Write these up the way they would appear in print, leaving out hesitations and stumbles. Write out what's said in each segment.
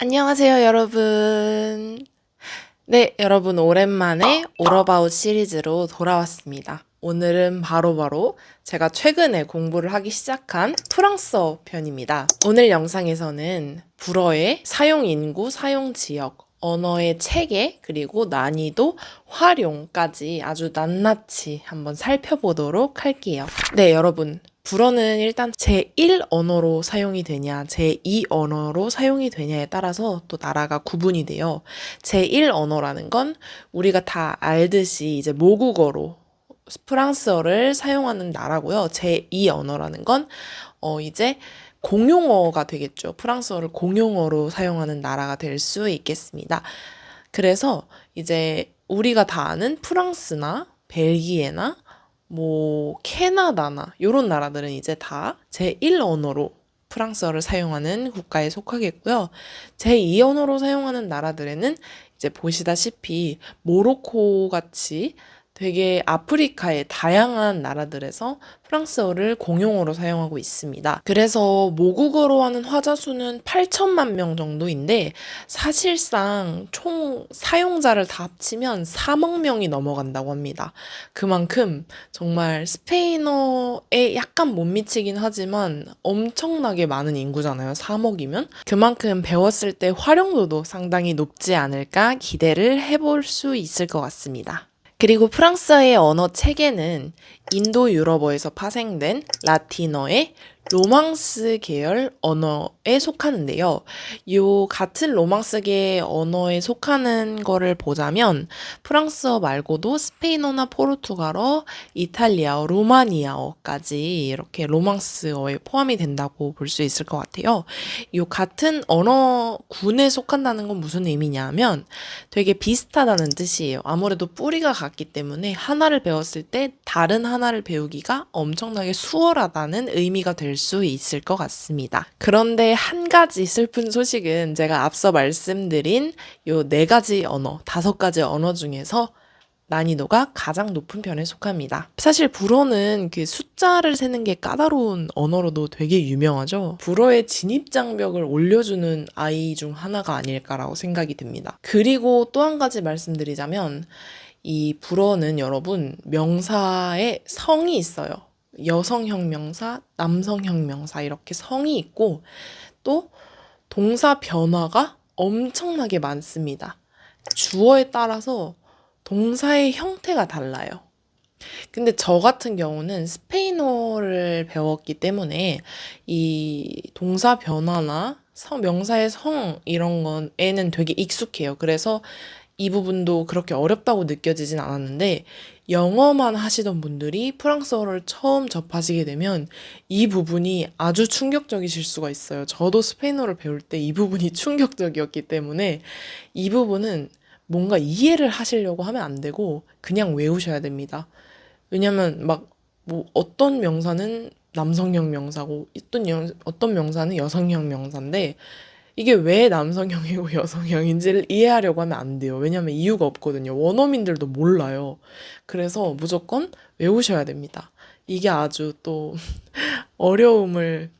안녕하세요, 여러분. 네, 여러분, 오랜만에 올어바웃 시리즈로 돌아왔습니다. 오늘은 바로 제가 최근에 공부를 하기 시작한 프랑스어 편입니다. 오늘 영상에서는 불어의 사용 인구, 사용 지역, 언어의 체계, 그리고 난이도, 활용까지 아주 낱낱이 한번 살펴보도록 할게요. 네, 여러분. 불어는 일단 제1 언어로 사용이 되냐, 제2 언어로 사용이 되냐에 따라서 또 나라가 구분이 돼요. 제1 언어라는 건 우리가 다 알듯이 이제 모국어로 프랑스어를 사용하는 나라고요. 제2 언어라는 건 이제 공용어가 되겠죠. 프랑스어를 공용어로 사용하는 나라가 될 수 있겠습니다. 그래서 이제 우리가 다 아는 프랑스나 벨기에나 캐나다나 요런 나라들은 이제 다 제1 언어로 프랑스어를 사용하는 국가에 속하겠고요. 제2 언어로 사용하는 나라들에는 이제 보시다시피 모로코 같이 되게 아프리카의 다양한 나라들에서 프랑스어를 공용어로 사용하고 있습니다. 그래서 모국어로 하는 화자 수는 8천만 명 정도인데 사실상 총 사용자를 다 합치면 3억 명이 넘어간다고 합니다. 그만큼 정말 스페인어에 약간 못 미치긴 하지만 엄청나게 많은 인구잖아요. 3억이면. 그만큼 배웠을 때 활용도도 상당히 높지 않을까 기대를 해볼 수 있을 것 같습니다. 그리고 프랑스어의 언어 체계는 인도 유럽어에서 파생된 라틴어의 로망스 계열 언어에 속하는데요. 요 같은 로망스계 언어에 속하는 거를 보자면 프랑스어 말고도 스페인어나 포르투갈어, 이탈리아어, 루마니아어까지 이렇게 로망스어에 포함이 된다고 볼 수 있을 것 같아요. 요 같은 언어군에 속한다는 건 무슨 의미냐면 되게 비슷하다는 뜻이에요. 아무래도 뿌리가 같기 때문에 하나를 배웠을 때 다른 하나를 배우기가 엄청나게 수월하다는 의미가 될 수 있을 것 같습니다. 그런데 한 가지 슬픈 소식은 제가 앞서 말씀드린 요 4가지 언어, 5가지 언어 중에서 난이도가 가장 높은 편에 속합니다. 사실 불어는 그 숫자를 세는 게 까다로운 언어로도 되게 유명하죠. 불어의 진입장벽을 올려주는 아이 중 하나가 아닐까라고 생각이 듭니다. 그리고 또 한 가지 말씀드리자면 이 불어는 여러분 명사에 성이 있어요. 여성형 명사, 남성형 명사 이렇게 성이 있고 또 동사 변화가 엄청나게 많습니다. 주어에 따라서 동사의 형태가 달라요. 근데 저 같은 경우는 스페인어를 배웠기 때문에 이 동사 변화나 명사의 성 이런 건에는 되게 익숙해요. 그래서 이 부분도 그렇게 어렵다고 느껴지진 않았는데 영어만 하시던 분들이 프랑스어를 처음 접하시게 되면 이 부분이 아주 충격적이실 수가 있어요. 저도 스페인어를 배울 때 이 부분이 충격적이었기 때문에 이 부분은 뭔가 이해를 하시려고 하면 안 되고 그냥 외우셔야 됩니다. 왜냐면 어떤 명사는 남성형 명사고 어떤 명사는 여성형 명사인데 이게 왜 남성형이고 여성형인지를 이해하려고 하면 안 돼요. 왜냐면 이유가 없거든요. 원어민들도 몰라요. 그래서 무조건 외우셔야 됩니다. 이게 아주 또 어려움을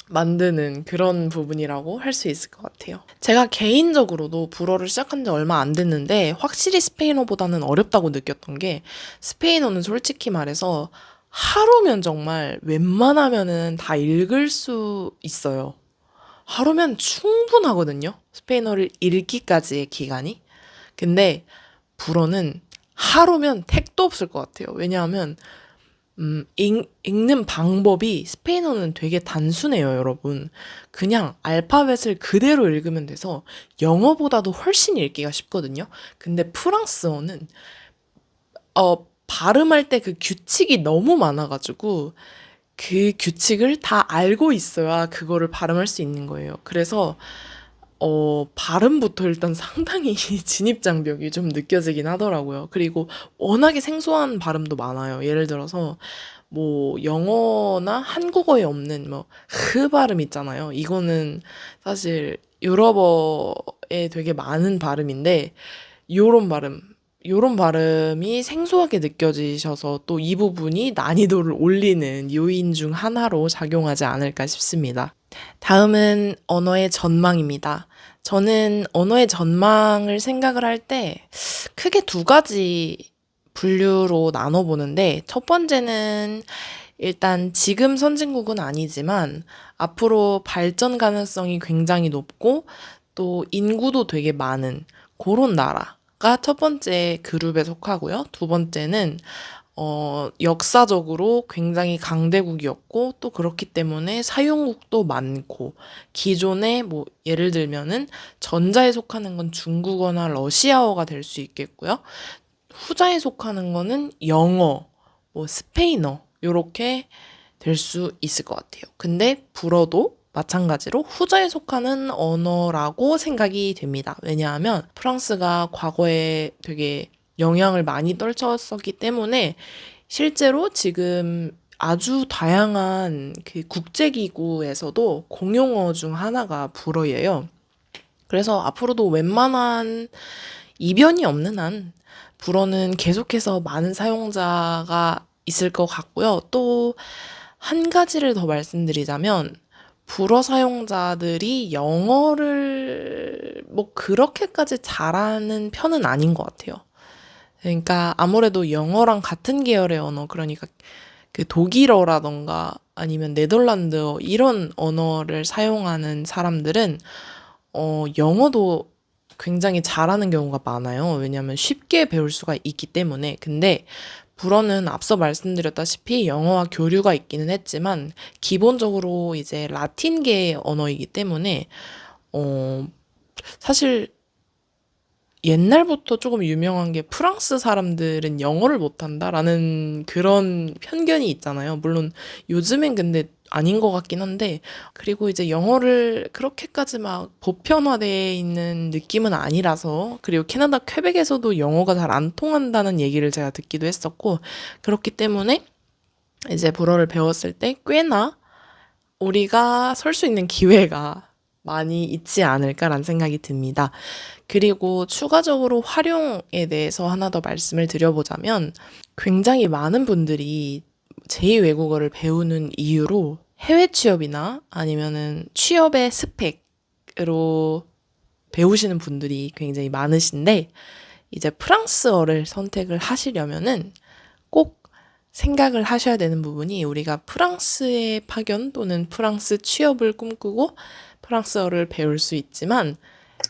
만드는 그런 부분이라고 할 수 있을 것 같아요. 제가 개인적으로도 불어를 시작한 지 얼마 안 됐는데 확실히 스페인어보다는 어렵다고 느꼈던 게 스페인어는 솔직히 말해서 하루면 정말 웬만하면은 다 읽을 수 있어요. 하루면 충분하거든요. 스페인어를 읽기까지의 기간이. 근데 불어는 하루면 택도 없을 것 같아요. 왜냐하면 읽는 방법이 스페인어는 되게 단순해요, 여러분. 그냥 알파벳을 그대로 읽으면 돼서 영어보다도 훨씬 읽기가 쉽거든요. 근데 프랑스어는 발음할 때 그 규칙이 너무 많아가지고 그 규칙을 다 알고 있어야 그거를 발음할 수 있는 거예요. 그래서 발음부터 일단 상당히 진입장벽이 좀 느껴지긴 하더라고요. 그리고 워낙에 생소한 발음도 많아요. 예를 들어서 영어나 한국어에 없는 흐 발음 있잖아요. 이거는 사실 유럽어에 되게 많은 발음인데 요런 발음이 생소하게 느껴지셔서 또 이 부분이 난이도를 올리는 요인 중 하나로 작용하지 않을까 싶습니다. 다음은 언어의 전망입니다. 저는 언어의 전망을 생각을 할 때 크게 두 가지 분류로 나눠보는데, 첫 번째는 일단 지금 선진국은 아니지만 앞으로 발전 가능성이 굉장히 높고 또 인구도 되게 많은 그런 나라가 첫 번째 그룹에 속하고요. 두 번째는 역사적으로 굉장히 강대국이었고, 또 그렇기 때문에 사용국도 많고, 기존에 뭐, 예를 들면은, 전자에 속하는 건 중국어나 러시아어가 될 수 있겠고요. 후자에 속하는 거는 영어, 뭐, 스페인어, 요렇게 될 수 있을 것 같아요. 근데 불어도 마찬가지로 후자에 속하는 언어라고 생각이 됩니다. 왜냐하면 프랑스가 과거에 되게 영향을 많이 떨쳤었기 때문에 실제로 지금 아주 다양한 그 국제기구에서도 공용어 중 하나가 불어예요. 그래서 앞으로도 웬만한 이변이 없는 한 불어는 계속해서 많은 사용자가 있을 것 같고요. 또 한 가지를 더 말씀드리자면 불어 사용자들이 영어를 뭐 그렇게까지 잘하는 편은 아닌 것 같아요. 그러니까 아무래도 영어랑 같은 계열의 언어, 그러니까 그 독일어라던가 아니면 네덜란드어 이런 언어를 사용하는 사람들은 영어도 굉장히 잘하는 경우가 많아요. 왜냐하면 쉽게 배울 수가 있기 때문에. 근데 불어는 앞서 말씀드렸다시피 영어와 교류가 있기는 했지만 기본적으로 이제 라틴계의 언어이기 때문에 어, 사실 옛날부터 조금 유명한 게 프랑스 사람들은 영어를 못한다라는 그런 편견이 있잖아요. 물론 요즘엔 근데 아닌 것 같긴 한데, 그리고 이제 영어를 그렇게까지 막 보편화되어 있는 느낌은 아니라서, 그리고 캐나다 퀘벡에서도 영어가 잘 안 통한다는 얘기를 제가 듣기도 했었고, 그렇기 때문에 이제 불어를 배웠을 때 꽤나 우리가 설 수 있는 기회가 많이 있지 않을까라는 생각이 듭니다. 그리고 추가적으로 활용에 대해서 하나 더 말씀을 드려보자면 굉장히 많은 분들이 제2 외국어를 배우는 이유로 해외 취업이나 아니면은 취업의 스펙으로 배우시는 분들이 굉장히 많으신데, 이제 프랑스어를 선택을 하시려면은 꼭 생각을 하셔야 되는 부분이, 우리가 프랑스의 파견 또는 프랑스 취업을 꿈꾸고 프랑스어를 배울 수 있지만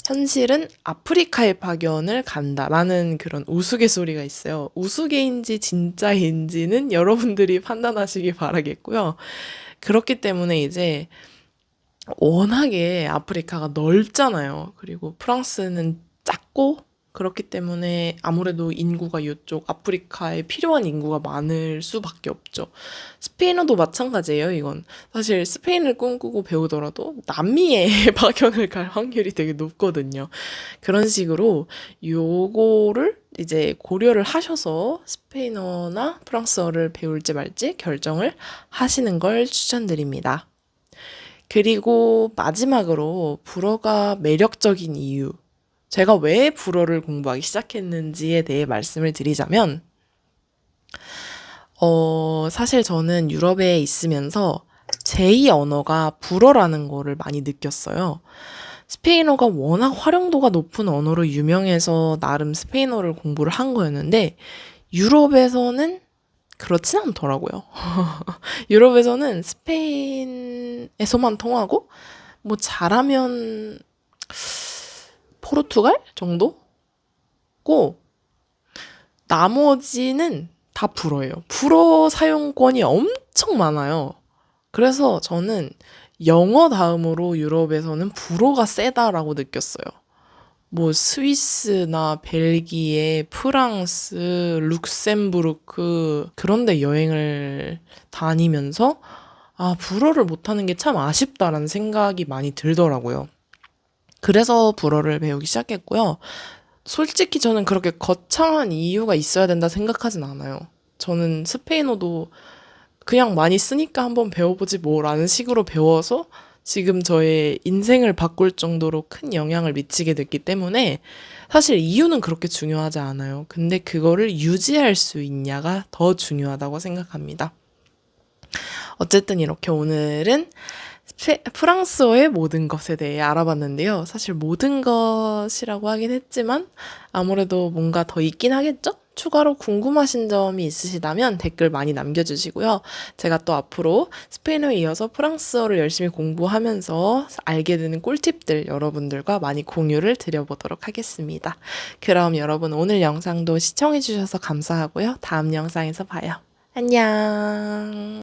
현실은 아프리카의 파견을 간다라는 그런 우스갯소리가 있어요. 우스개인지 진짜인지는 여러분들이 판단하시기 바라겠고요. 그렇기 때문에 이제 워낙에 아프리카가 넓잖아요. 그리고 프랑스는 작고, 그렇기 때문에 아무래도 인구가 이쪽 아프리카에 필요한 인구가 많을 수밖에 없죠. 스페인어도 마찬가지예요, 이건. 사실 스페인을 꿈꾸고 배우더라도 남미에 파견을 갈 확률이 되게 높거든요. 그런 식으로 요거를 이제 고려를 하셔서 스페인어나 프랑스어를 배울지 말지 결정을 하시는 걸 추천드립니다. 그리고 마지막으로 불어가 매력적인 이유. 제가 왜 불어를 공부하기 시작했는지에 대해 말씀을 드리자면, 사실 저는 유럽에 있으면서 제2 언어가 불어라는 거를 많이 느꼈어요. 스페인어가 워낙 활용도가 높은 언어로 유명해서 나름 스페인어를 공부를 한 거였는데, 유럽에서는 그렇진 않더라고요. 유럽에서는 스페인에서만 통하고, 뭐 잘하면 포르투갈 정도고, 나머지는 다 불어예요. 불어 사용권이 엄청 많아요. 그래서 저는 영어 다음으로 유럽에서는 불어가 세다라고 느꼈어요. 뭐 스위스나 벨기에, 프랑스, 룩셈부르크 그런 데 여행을 다니면서 불어를 못하는 게 참 아쉽다라는 생각이 많이 들더라고요. 그래서 불어를 배우기 시작했고요. 솔직히 저는 그렇게 거창한 이유가 있어야 된다 생각하진 않아요. 저는 스페인어도 그냥 많이 쓰니까 한번 배워보지 뭐라는 식으로 배워서 지금 저의 인생을 바꿀 정도로 큰 영향을 미치게 됐기 때문에 사실 이유는 그렇게 중요하지 않아요. 근데 그거를 유지할 수 있냐가 더 중요하다고 생각합니다. 어쨌든 이렇게 오늘은 프랑스어의 모든 것에 대해 알아봤는데요. 사실 모든 것이라고 하긴 했지만 아무래도 뭔가 더 있긴 하겠죠? 추가로 궁금하신 점이 있으시다면 댓글 많이 남겨주시고요. 제가 또 앞으로 스페인어에 이어서 프랑스어를 열심히 공부하면서 알게 되는 꿀팁들 여러분들과 많이 공유를 드려보도록 하겠습니다. 그럼 여러분 오늘 영상도 시청해주셔서 감사하고요. 다음 영상에서 봐요. 안녕.